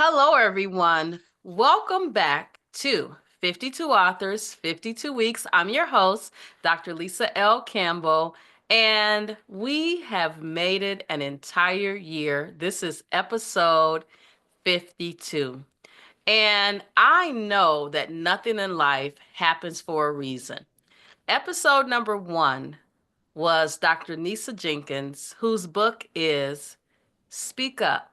Hello, everyone. Welcome back to 52 Authors, 52 Weeks. I'm your host, Dr. Lisa L. Campbell, and we have made it an entire year. This is episode 52. And I know that nothing in life happens for a reason. Episode number one was Dr. Nisa Jenkins, whose book is Speak Up,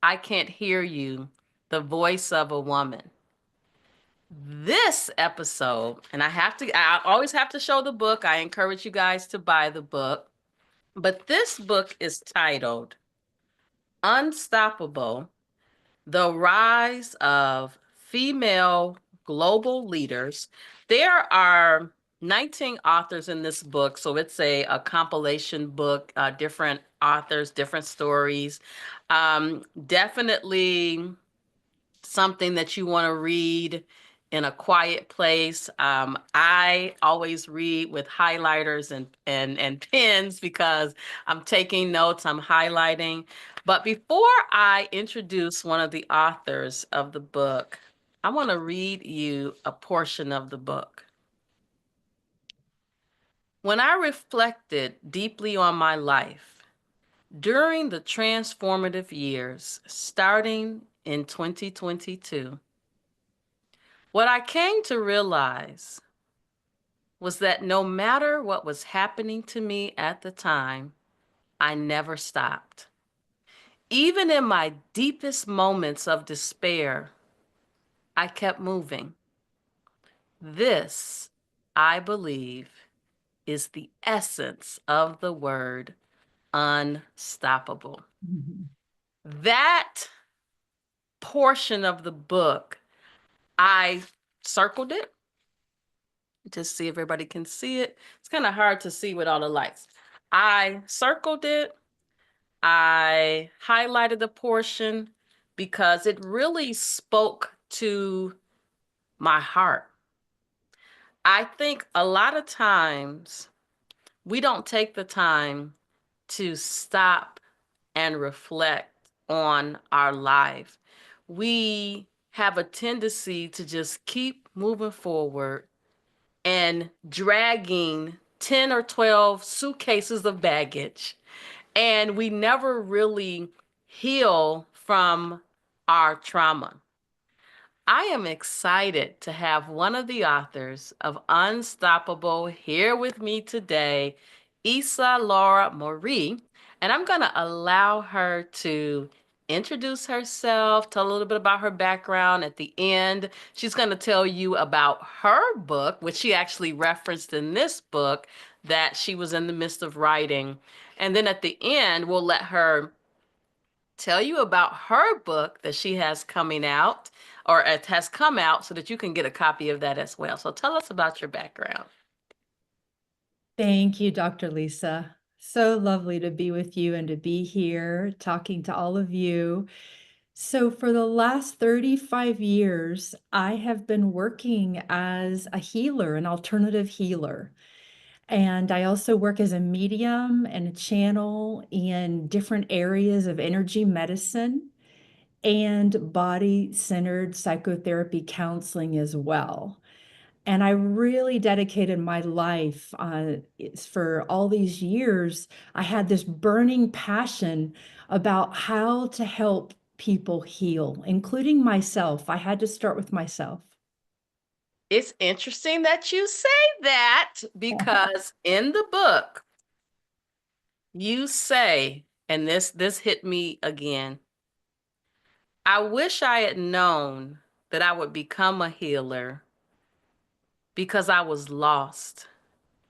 I Can't Hear You, The Voice of a Woman. This episode, and I always have to show the book. I encourage you guys to buy the book. But this book is titled Unstoppable: The Rise of Female Global Leaders. There are 19 authors in this book, so it's a compilation book, different authors, different stories. Definitely something that you want to read in a quiet place. I always read with highlighters and pens because I'm taking notes, I'm highlighting. But before I introduce one of the authors of the book, I want to read you a portion of the book. When I reflected deeply on my life during the transformative years starting in 2022, what I came to realize was that no matter what was happening to me at the time, I never stopped. Even in my deepest moments of despair, I kept moving. This, I believe, is the essence of the word unstoppable. Mhm. That portion of the book, I circled it to see if everybody can see it. It's kind of hard to see with all the lights. I circled it. I highlighted the portion because it really spoke to my heart. I think a lot of times we don't take the time to stop and reflect on our life. We have a tendency to just keep moving forward and dragging 10 or 12 suitcases of baggage, and we never really heal from our trauma. I am excited to have one of the authors of Unstoppable here with me today, Isa Lara Marié, and I'm going to allow her to introduce herself, tell a little bit about her background. At the end, she's going to tell you about her book, which she actually referenced in this book that she was in the midst of writing. And then at the end, we'll let her tell you about her book that she has coming out, or it has come out, so that you can get a copy of that as well. So tell us about your background. Thank you, Dr. Lisa. So lovely to be with you and to be here talking to all of you. So, for the last 35 years, I have been working as a healer, an alternative healer. And I also work as a medium and a channel in different areas of energy medicine and body centered psychotherapy counseling as well. And I really dedicated my life for all these years. I had this burning passion about how to help people heal, including myself. I had to start with myself. It's interesting that you say that because in the book, you say, and this hit me again, I wish I had known that I would become a healer because I was lost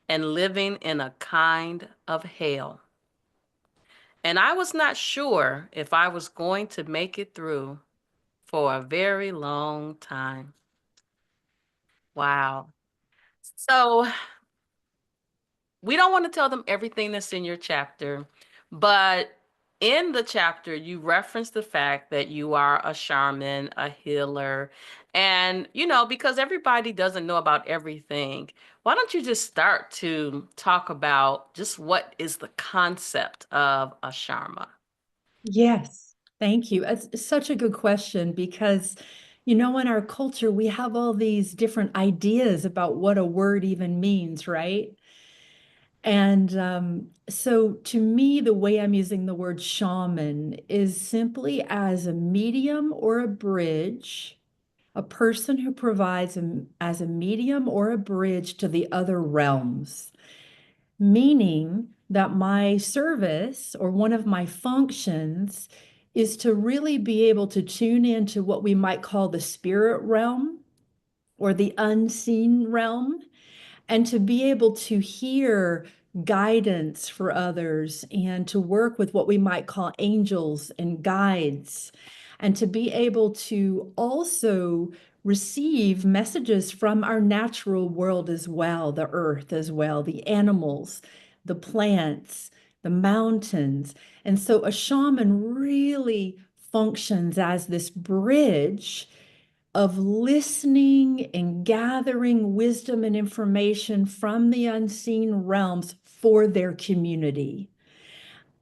and living in a kind of hell. And I was not sure if I was going to make it through for a very long time. Wow. So we don't want to tell them everything that's in your chapter, but in the chapter, you reference the fact that you are a shaman, a healer, and because everybody doesn't know about everything, why don't you just start to talk about just what is the concept of a shaman? Yes. Thank you. It's such a good question because, in our culture, we have all these different ideas about what a word even means, right? And so to me, the way I'm using the word shaman is simply as a medium or a bridge, a person who provides as a medium or a bridge to the other realms, meaning that my service or one of my functions is to really be able to tune into what we might call the spirit realm or the unseen realm, and to be able to hear guidance for others and to work with what we might call angels and guides, and to be able to also receive messages from our natural world as well, the earth as well, the animals, the plants, the mountains. And so a shaman really functions as this bridge of listening and gathering wisdom and information from the unseen realms for their community.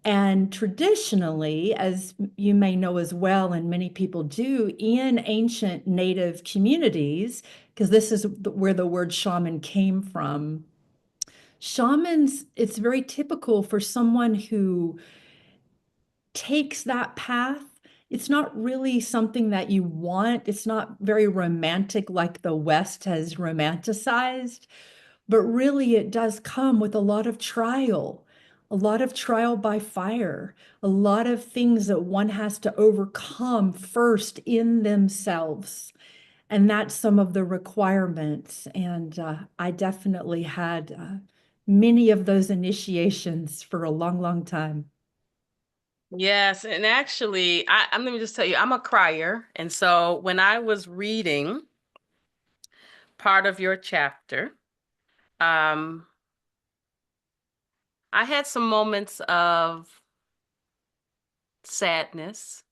And traditionally, as you may know as well, and many people do, in ancient native communities, because this is where the word shaman came from, shamans, it's very typical for someone who takes that path. It's not really something that you want. It's not very romantic like the West has romanticized, but really it does come with a lot of trial by fire, a lot of things that one has to overcome first in themselves. And that's some of the requirements. And I definitely had many of those initiations for a long, long time. Yes, and actually, let me just tell you, I'm a crier, and so when I was reading part of your chapter, um, I had some moments of sadness.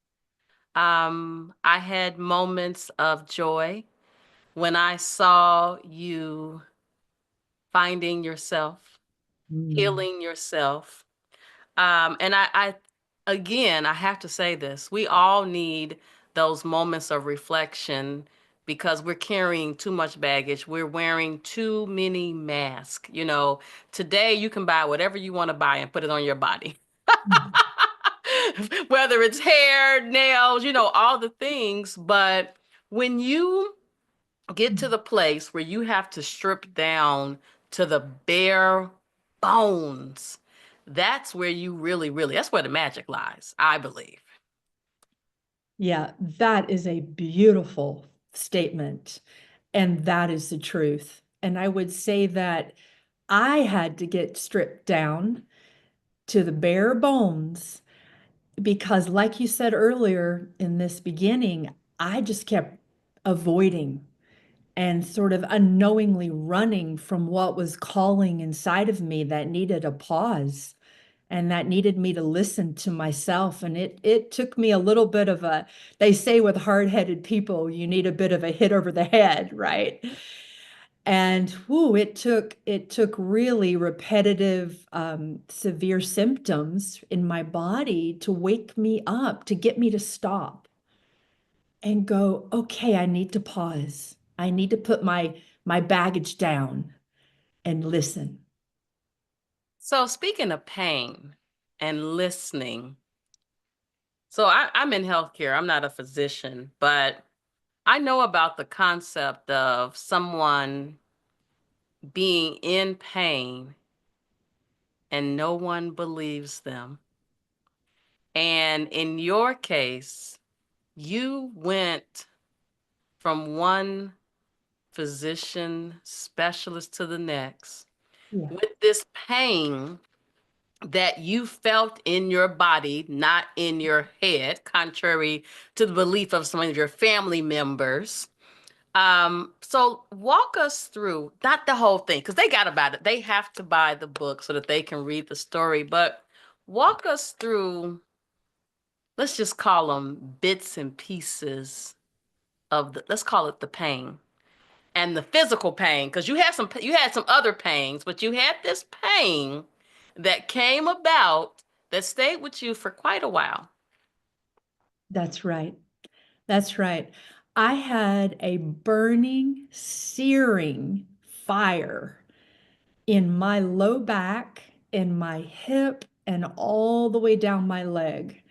I had moments of joy when I saw you finding yourself, Mm. healing yourself. And again, I have to say this, we all need those moments of reflection because we're carrying too much baggage. We're wearing too many masks. Today you can buy whatever you want to buy and put it on your body. Whether it's hair, nails, all the things. But when you get to the place where you have to strip down to the bare bones, that's where you really, really, that's where the magic lies, I believe. Yeah, that is a beautiful statement. And that is the truth. And I would say that I had to get stripped down to the bare bones because, like you said earlier in this beginning, I just kept avoiding and sort of unknowingly running from what was calling inside of me that needed a pause and that needed me to listen to myself. And it took me a little bit of a, they say with hard-headed people, you need a bit of a hit over the head, right? And whoo, it took really repetitive, severe symptoms in my body to wake me up, to get me to stop and go, okay, I need to pause. I need to put my baggage down and listen. So, speaking of pain and listening, so I'm in healthcare, I'm not a physician, but I know about the concept of someone being in pain and no one believes them. And in your case, you went from one physician specialist to the next Yeah. with this pain that you felt in your body, not in your head, contrary to the belief of some of your family members. So walk us through, not the whole thing, because they got to buy it. They have to buy the book so that they can read the story, but walk us through, let's just call them bits and pieces of let's call it the pain and the physical pain, because you had some other pains, but you had this pain that came about that stayed with you for quite a while. That's right. That's right. I had a burning, searing fire in my low back, in my hip, and all the way down my leg.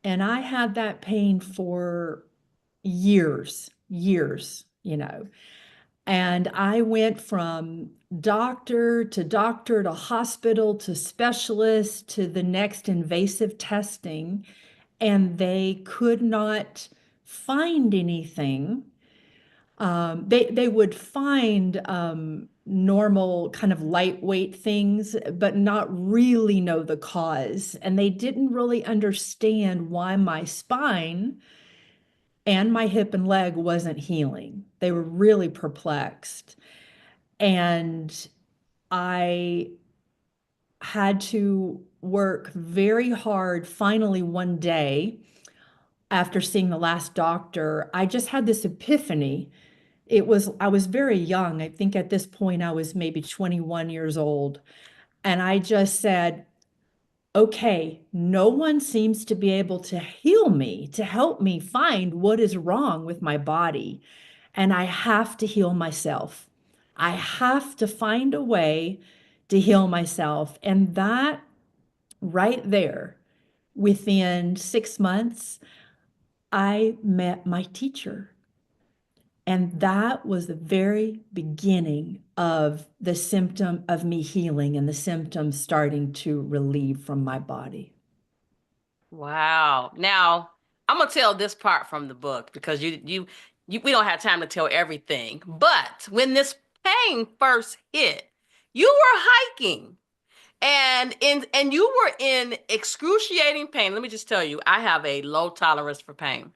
And I had that pain for years, years, you know. And I went from doctor to hospital to specialist to the next invasive testing, and they could not find anything. They would find normal kind of lightweight things, but not really know the cause. And they didn't really understand why my spine and my hip and leg wasn't healing. They were really perplexed. And I had to work very hard. Finally, one day, after seeing the last doctor, I just had this epiphany. I was very young. I think at this point I was maybe 21 years old. And I just said, okay, no one seems to be able to heal me, to help me find what is wrong with my body. And I have to heal myself. I have to find a way to heal myself. And that right there, within 6 months, I met my teacher. And that was the very beginning of the symptom of me healing and the symptoms starting to relieve from my body. Wow. Now, I'm gonna tell this part from the book because you we don't have time to tell everything. But when this pain first hit, you were hiking and you were in excruciating pain. Let me just tell you, I have a low tolerance for pain.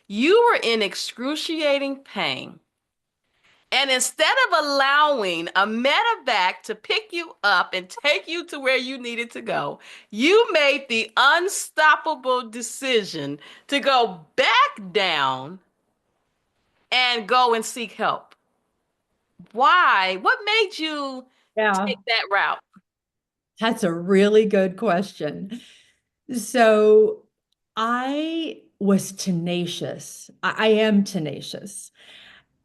You were in excruciating pain. And instead of allowing a medevac to pick you up and take you to where you needed to go, you made the unstoppable decision to go back down and go and seek help. Why? What made you Yeah, take that route? that's a really good question. So I was tenacious. I am tenacious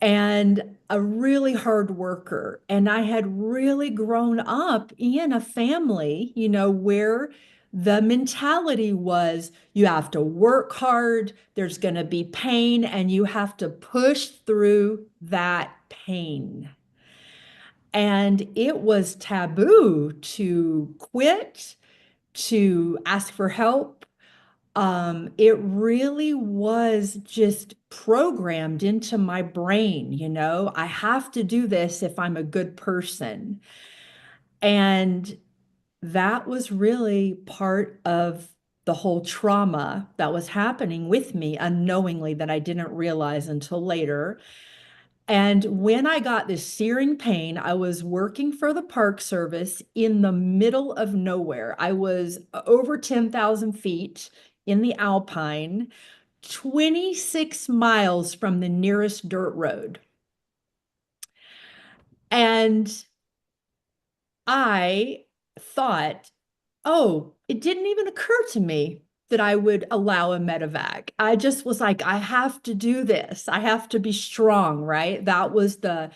and a really hard worker. And I had really grown up in a family, where the mentality was you have to work hard, there's going to be pain, and you have to push through that pain. And it was taboo to quit, to ask for help. It really was just programmed into my brain, I have to do this if I'm a good person. And that was really part of the whole trauma that was happening with me unknowingly that I didn't realize until later. And when I got this searing pain, I was working for the Park Service in the middle of nowhere. I was over 10,000 feet in the Alpine, 26 miles from the nearest dirt road. And I thought, oh, it didn't even occur to me that I would allow a medevac. I just was like, I have to do this. I have to be strong, right? That was the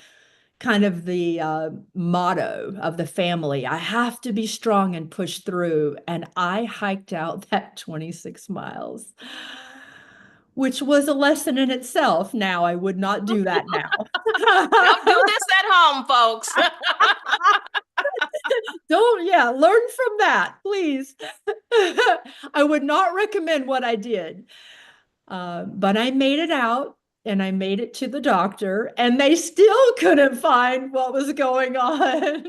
kind of the motto of the family. I have to be strong and push through. And I hiked out that 26 miles, which was a lesson in itself. Now, I would not do that now. Don't do this at home, folks. Don't, yeah, learn from that, please. I would not recommend what I did. But I made it out and I made it to the doctor, and they still couldn't find what was going on.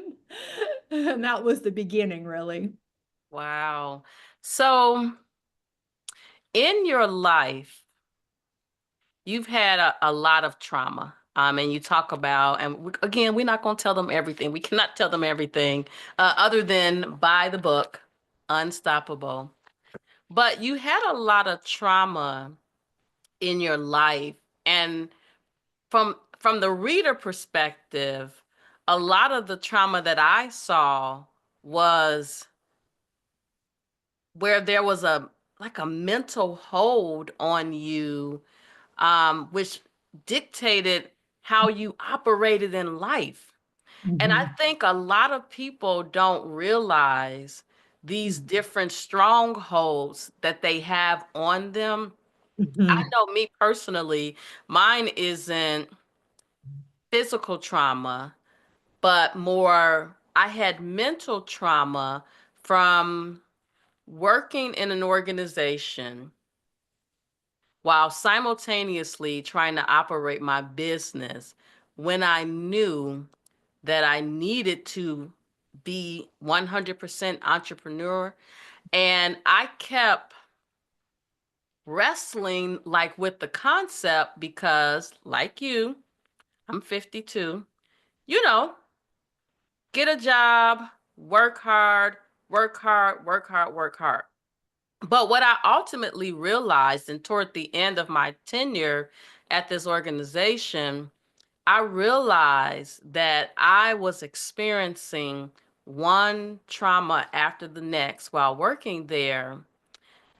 And that was the beginning, really. Wow. So, in your life, you've had a lot of trauma. And you talk about, and again, we're not going to tell them everything. We cannot tell them everything other than buy the book, Unstoppable. But you had a lot of trauma in your life. And from the reader perspective, a lot of the trauma that I saw was where there was like a mental hold on you, which dictated how you operated in life. And I Mhm. think a lot of people don't realize these different strongholds that they have on them. I Mhm. know me personally, mine isn't physical trauma, but more I had mental trauma from working in an organization while simultaneously trying to operate my business when I knew that I needed to be 100% entrepreneur. And I kept wrestling like with the concept because, like you, I'm 52, you know, get a job, work hard, work hard, work hard, work hard. But what I ultimately realized, and toward the end of my tenure at this organization, I realized that I was experiencing one trauma after the next while working there.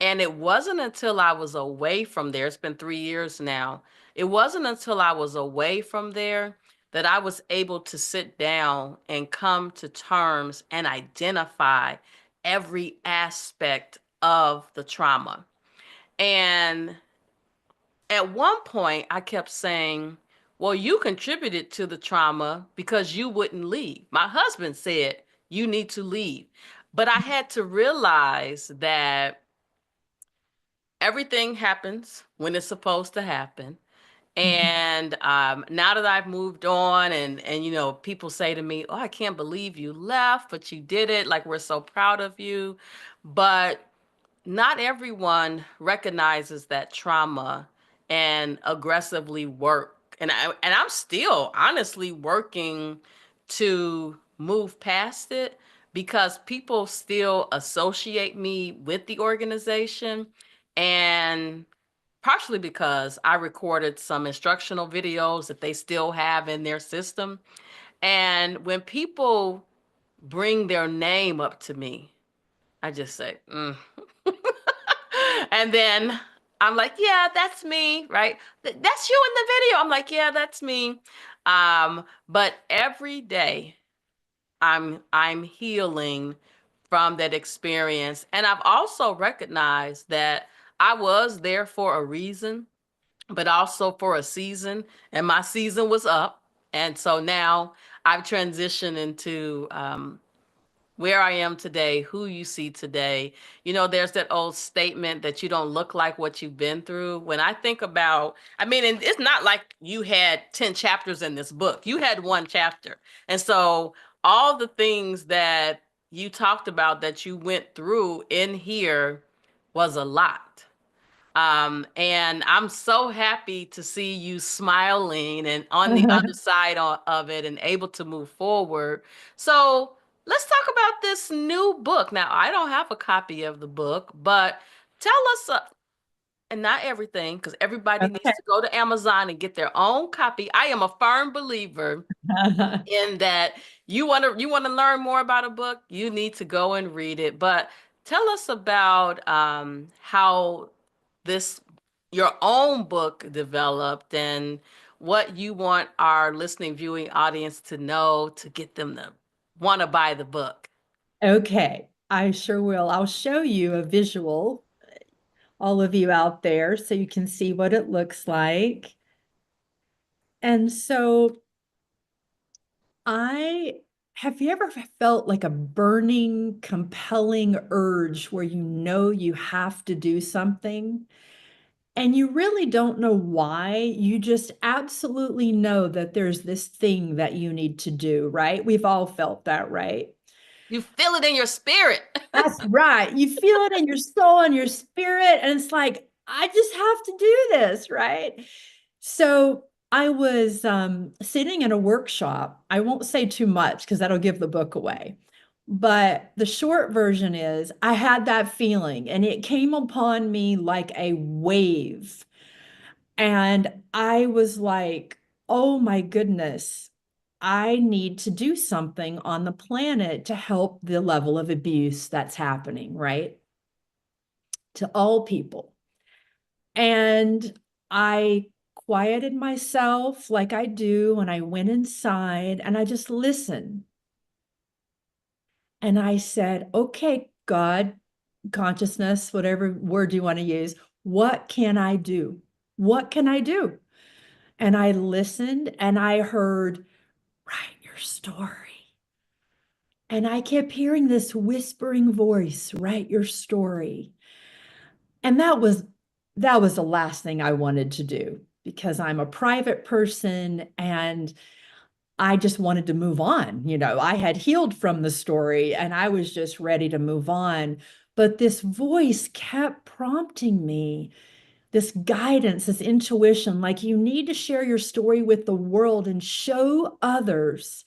And it wasn't until I was away from there, it's been 3 years now. It wasn't until I was away from there that I was able to sit down and come to terms and identify every aspect of the trauma. And at one point, I kept saying, well, you contributed to the trauma because you wouldn't leave. My husband said, you need to leave. But I had to realize that everything happens when it's supposed to happen. And now that I've moved on, and people say to me, "Oh, I can't believe you left, but you did it. Like we're so proud of you." But not everyone recognizes that trauma and aggressively work. And I'm still honestly working to move past it because people still associate me with the organization, and partially because I recorded some instructional videos that they still have in their system. And when people bring their name up to me, I just say, mm. And then I'm like, yeah, that's me, right? That's you in the video. I'm like, yeah, that's me. But every day I'm healing from that experience. And I've also recognized that I was there for a reason, but also for a season, and my season was up. And so now I've transitioned into where I am today, who you see today. There's that old statement that you don't look like what you've been through. When I think about, I mean, and it's not like you had 10 chapters in this book. You had one chapter. And so all the things that you talked about that you went through in here was a lot. And I'm so happy to see you smiling and on the other side of it and able to move forward. So let's talk about this new book. Now, I don't have a copy of the book, but tell us, and not everything, because everybody needs Okay. to go to Amazon and get their own copy. I am a firm believer in that you want to learn more about a book, you need to go and read it. But tell us about how this your own book developed and what you want our listening viewing audience to know to get them to want to buy the book. Okay, I sure will. I'll show you a visual, all of you out there, so you can see what it looks like. And so I have you ever felt like a burning, compelling urge where you know you have to do something and you really don't know why? You just absolutely know that there's this thing that you need to do, right? We've all felt that, right? You feel it in your spirit. That's right. You feel it in your soul and your spirit. And it's like, I just have to do this, right? So I was sitting in a workshop. I won't say too much because that'll give the book away. But the short version is I had that feeling and it came upon me like a wave. And I was like, oh my goodness, I need to do something on the planet to help the level of abuse that's happening, right? to all people. And I quieted myself like I do, and I went inside and I just listened. And I said, okay, God, consciousness, whatever word you want to use, what can I do? What can I do? And I listened and I heard, write your story. And I kept hearing this whispering voice, write your story. And that was the last thing I wanted to do because I'm a private person and I just wanted to move on. I had healed from the story and I was just ready to move on. But this voice kept prompting me, this guidance, this intuition, like you need to share your story with the world and show others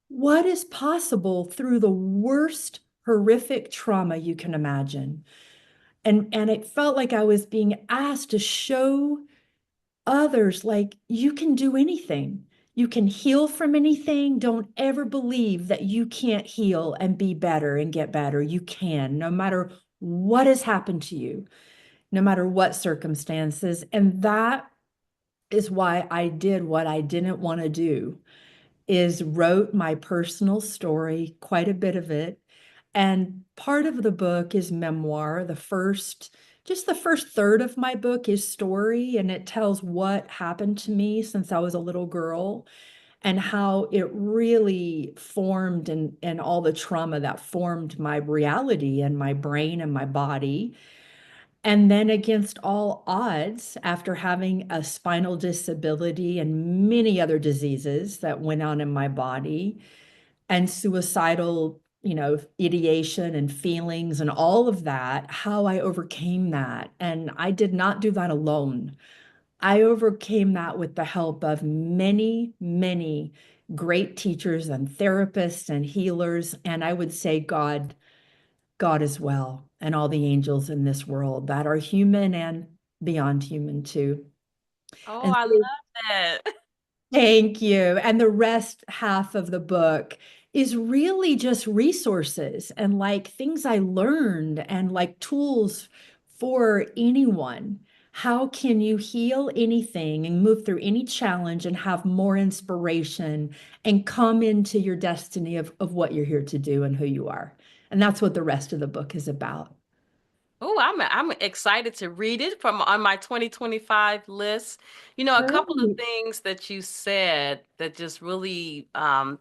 what is possible through the worst horrific trauma you can imagine. And it felt like I was being asked to show others like you can do anything. You can heal from anything. Don't ever believe that you can't heal and be better and get better. You can, no matter what has happened to you, no matter what circumstances. And that is why I did what I didn't want to do, is wrote my personal story, quite a bit of it. And part of the book is memoir. Just the first third of my book is story, and it tells what happened to me since I was a little girl and how it really formed and all the trauma that formed my reality and my brain and my body. And then, against all odds, after having a spinal disability and many other diseases that went on in my body, and suicidal, ideation and feelings and all of that, how I overcame that. And I did not do that alone. I overcame that with the help of many, many great teachers and therapists and healers. And I would say God as well, and all the angels in this world that are human and beyond human too. Oh, And I love so that. thank you. And the rest half of the book is really just resources and like things I learned and like tools for anyone. How can you heal anything and move through any challenge and have more inspiration and come into your destiny of what you're here to do and who you are? And that's what the rest of the book is about. Oh, I'm excited to read it from on my 2025 list. A couple of Great. things that you said that just really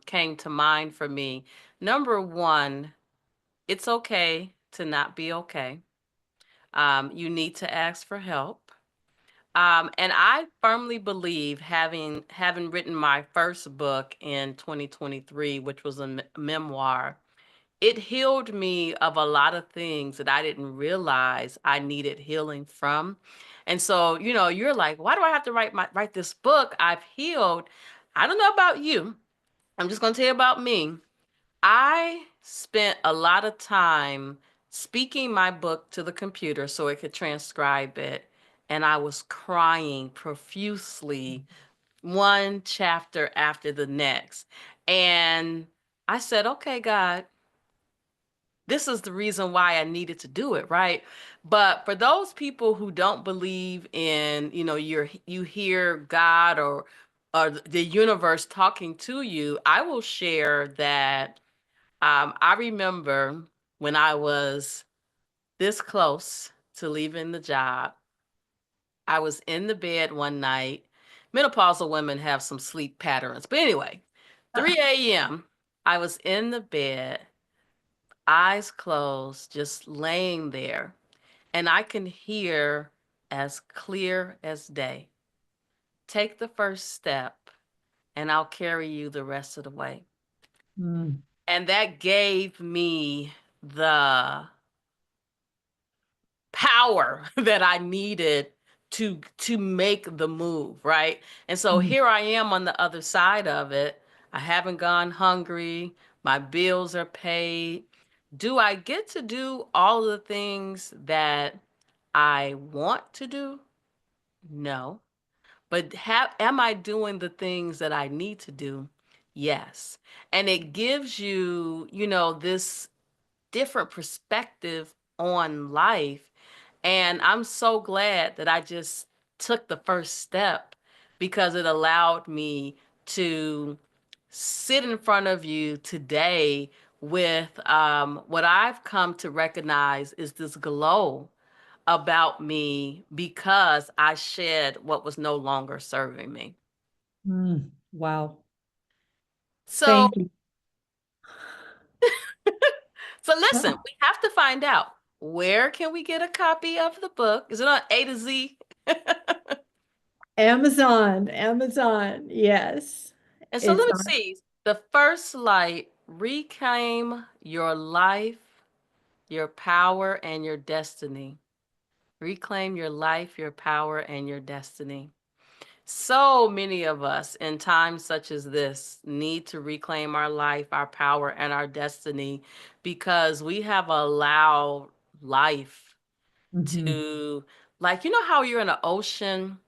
came to mind for me. Number one, it's okay to not be okay. You need to ask for help. And I firmly believe having written my first book in 2023, which was a memoir, it healed me of a lot of things that I didn't realize I needed healing from. And so, you're like, why do I have to write this book? I've healed. I don't know about you. I'm just going to tell you about me. I spent a lot of time speaking my book to the computer so it could transcribe it. And I was crying profusely, one chapter after the next. And I said, okay, God, this is the reason why I needed to do it, right? But for those people who don't believe in, you hear God or the universe talking to you, I will share that I remember when I was this close to leaving the job, I was in the bed one night. Menopausal women have some sleep patterns. But anyway, 3 a.m., I was in the bed, eyes closed, just laying there. And I can hear as clear as day. Take the first step, and I'll carry you the rest of the way. Mm, And that gave me the power that I needed to make the move, right? And so mm, here I am on the other side of it. I haven't gone hungry. My bills are paid. Do I get to do all of the things that I want to do? No. But am I doing the things that I need to do? Yes. And it gives you, this different perspective on life. And I'm so glad that I just took the first step because it allowed me to sit in front of you today with what I've come to recognize is this glow about me because I shed what was no longer serving me. Wow. So, Thank you. so listen, we have to find out where can we get a copy of the book? Is it on A to Z? Amazon, Amazon. Yes. And so let It's me on. see. The first light, reclaim your life, your power, and your destiny. Reclaim your life, your power, and your destiny. So many of us in times such as this need to reclaim our life, our power, and our destiny because we have allowed life Mhm. to, like, you know how you're in an ocean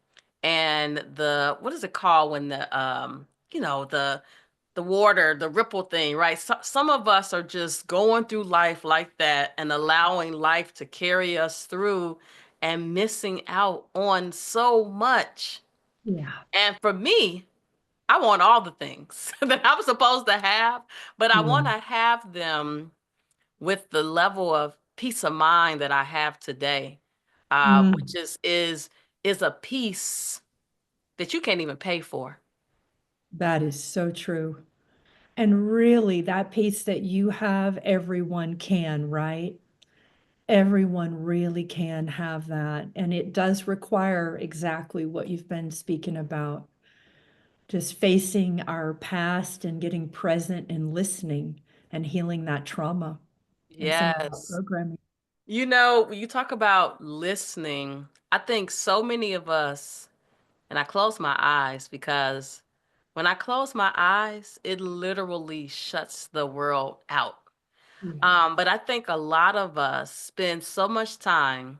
and the, what is it called when the water, the ripple thing, right? Some of us are just going through life like that and allowing life to carry us through and missing out on so much. Yeah. And for me, I want all the things that I'm supposed to have, but I Yeah. want to have them with the level of peace of mind that I have today, which Mm, is a peace that you can't even pay for. that is so true. And really, that peace that you have, everyone can, right? Everyone really can have that. And it does require exactly what you've been speaking about, just facing our past and getting present and listening and healing that trauma and some of that Yes. programming. You know, when you talk about listening, I think so many of us, and I close my eyes because when I close my eyes, it literally shuts the world out. Yeah. But I think a lot of us spend so much time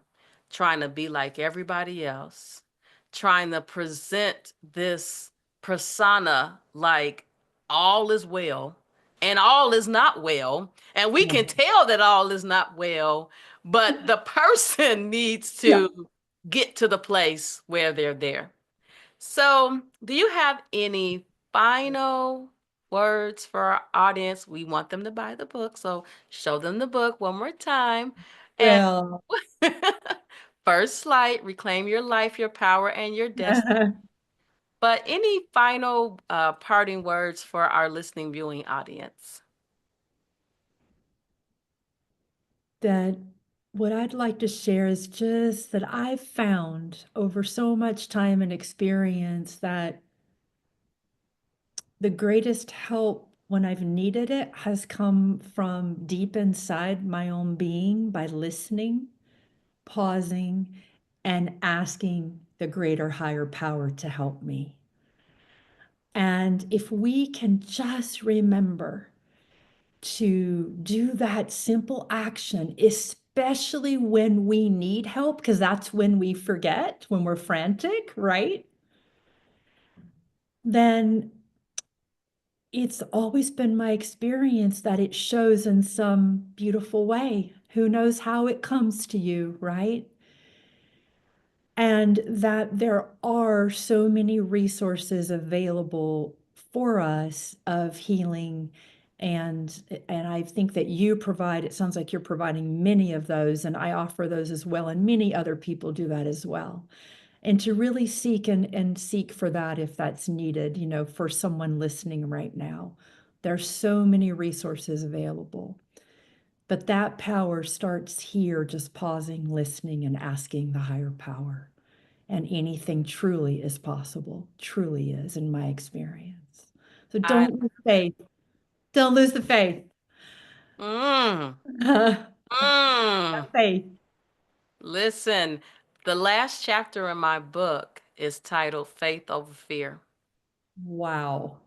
trying to be like everybody else, trying to present this persona like all is well and all is not well. And we Yeah. can tell that all is not well, but the person needs Yeah. to get to the place where they're there. So, do you have any final words for our audience? We want them to buy the book, so show them the book one more time. And Well, first light, reclaim your life, your power, and your destiny. But any final parting words for our listening, viewing audience? that what I'd like to share is just that I've found over so much time and experience that the greatest help when I've needed it has come from deep inside my own being by listening, pausing, and asking the greater higher power to help me. And if we can just remember to do that simple action, especially when we need help, because that's when we forget, when we're frantic, right? Then it's always been my experience that it shows in some beautiful way. Who knows how it comes to you, right? And that there are so many resources available for us of healing. And I think that you provide, it sounds like you're providing many of those, and I offer those as well, and many other people do that as well. And to really seek and seek for that if that's needed, for someone listening right now. There's so many resources available. But that power starts here, just pausing, listening, and asking the higher power. And anything truly is possible, truly is, in my experience. So I don't lose faith. Don't lose the faith. mm, Have mm. faith. Listen, the last chapter in my book is titled Faith Over Fear. Wow.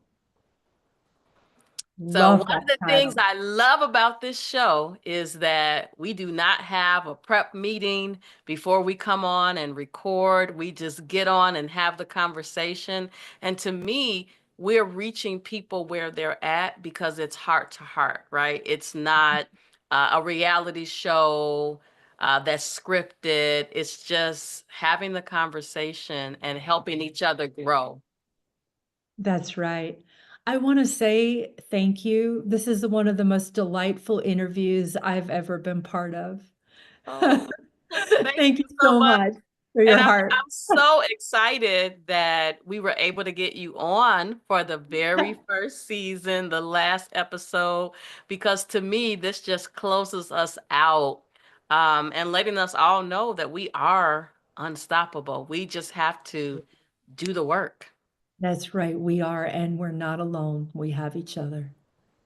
So one Love of that the things title. I love about this show is that we do not have a prep meeting before we come on and record. We just get on and have the conversation. And to me, we're reaching people where they're at because it's heart to heart, right? It's not a reality show. that's scripted. It's just having the conversation and helping each other grow. That's right. I wanna say thank you. This is one of the most delightful interviews I've ever been part of. Oh, thank Thank you you so so much. much for And your I'm heart. I'm so excited that we were able to get you on for the very first season, the last episode, because to me, this just closes us out, and letting us all know that we are unstoppable. We just have to do the work. That's right, we are, and we're not alone. We have each other.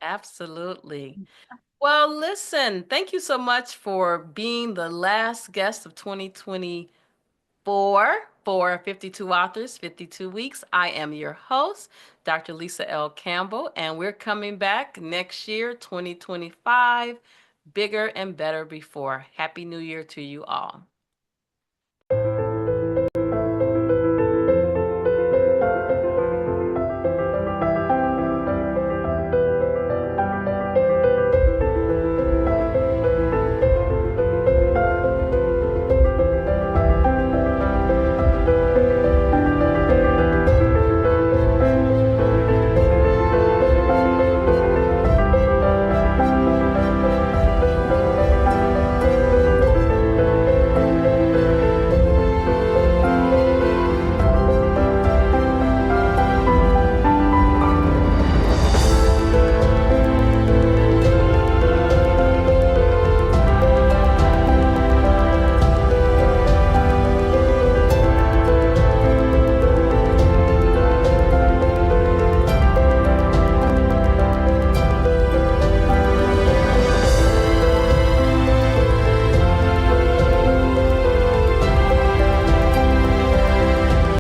Absolutely. Well, listen, thank you so much for being the last guest of 2024 for 52 Authors, 52 Weeks. I am your host, Dr. Lisa L. Campbell, and we're coming back next year, 2025, bigger and better before. Happy New Year to you all.